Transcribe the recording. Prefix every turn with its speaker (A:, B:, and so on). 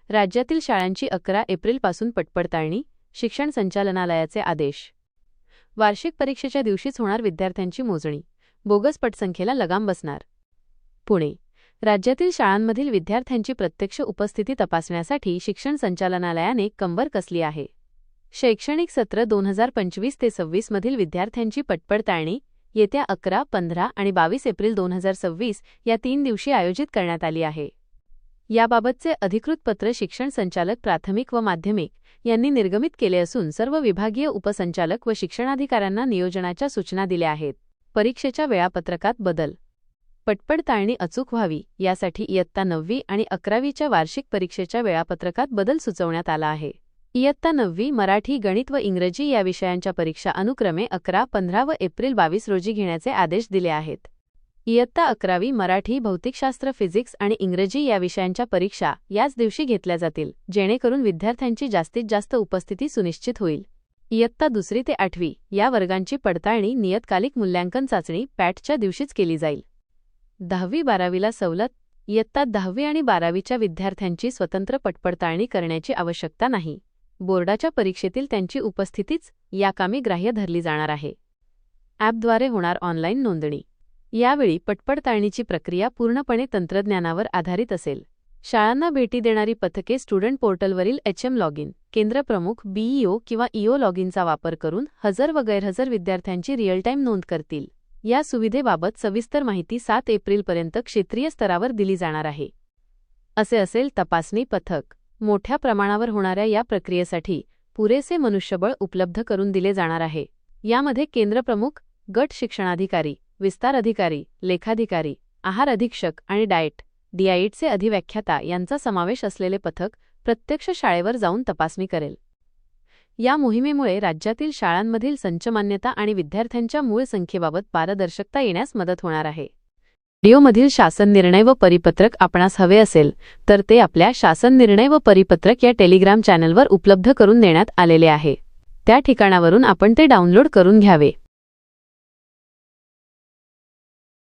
A: राज्यातील शाळांची 11 एप्रिलपासून पटपडताळणी, शिक्षण संचालनालयाचे आदेश. वार्षिक परीक्षेच्या दिवशीच होणार विद्यार्थ्यांची मोजणी, बोगस पटसंख्येला लगाम बसणार. पुणे. राज्यातील शाळांमधील विद्यार्थ्यांची प्रत्यक्ष उपस्थिती तपासण्यासाठी शिक्षण संचालनालयाने कंबर कसली आहे. शैक्षणिक सत्र 2025 ते 26 मधील विद्यार्थ्यांची पटपडताळणी येत्या 11, 15 आणि 22 एप्रिल 2026 या 3 दिवशी आयोजित करण्यात आली आहे. याबाबतचे अधिकृत पत्र शिक्षण संचालक प्राथमिक व माध्यमिक यांनी निर्गमित केले असून सर्व विभागीय उपसंचालक व शिक्षणाधिकाऱ्यांना नियोजनाच्या सूचना दिल्या आहेत. परीक्षेच्या वेळापत्रकात बदल. पटपडताळणी अचूक व्हावी यासाठी इयत्ता 9वी आणि 11वीच्या वार्षिक परीक्षेच्या वेळापत्रकात बदल सुचवण्यात आला आहे. इयत्ता 9वी मराठी, गणित व इंग्रजी या विषयांच्या परीक्षा अनुक्रमे 11, 15 व एप्रिल 22 रोजी घेण्याचे आदेश दिले आहेत. इयत्ता 11वी मराठी, भौतिकशास्त्र, फिजिक्स आणि इंग्रजी या विषयांच्या परीक्षा याच दिवशी घेतल्या जातील, जेणेकरून विद्यार्थ्यांची जास्तीत जास्त उपस्थिती सुनिश्चित होईल. इयत्ता 2री ते 8वी या वर्गांची पडताळणी नियतकालिक मूल्यांकन चाचणी पॅटच्या दिवशीच केली जाईल. 10वी 12वीला सवलत. इयत्ता 10वी आणि 12वीच्या विद्यार्थ्यांची स्वतंत्र पटपडताळणी करण्याची आवश्यकता नाही. बोर्डाच्या परीक्षेतील त्यांची उपस्थितीच या कामी ग्राह्य धरली जाणार आहे. ॲपद्वारे होणार ऑनलाईन नोंदणी. यावेळी पटपडताळणीची प्रक्रिया पूर्णपणे तंत्रज्ञानावर आधारित असेल. शाळांना भेटी देणारी पथके स्टुडंट पोर्टलवरील HM लॉगिन, केंद्रप्रमुख BEO किंवा EO लॉगिनचा वापर करून हजर व गैरहजर विद्यार्थ्यांची रिअल टाईम नोंद करतील. या सुविधेबाबत सविस्तर माहिती 7 एप्रिलपर्यंत क्षेत्रीय स्तरावर दिली जाणार आहे. असे असेल तपासणी पथक. मोठ्या प्रमाणावर होणाऱ्या या प्रक्रियेसाठी पुरेसे मनुष्यबळ उपलब्ध करून दिले जाणार आहे. यामध्ये केंद्रप्रमुख, गट शिक्षणाधिकारी, विस्तार अधिकारी, लेखाधिकारी, आहार अधीक्षक आणि डाएटचे अधिव्याख्याता यांचा समावेश असलेले पथक प्रत्यक्ष शाळेवर जाऊन तपासणी करेल. या मोहिमेमुळे राज्यातील शाळांमधील संचमान्यता आणि विद्यार्थ्यांच्या मूळ संख्येबाबत पारदर्शकता येण्यास मदत होणार आहे. व्हिडिओमधील शासन निर्णय व परिपत्रक आपणास हवे असेल तर ते आपल्या शासन निर्णय व परिपत्रक या टेलिग्राम चॅनलवर उपलब्ध करून देण्यात आलेले आहे. त्या ठिकाणावरून आपण ते डाउनलोड करून घ्यावे.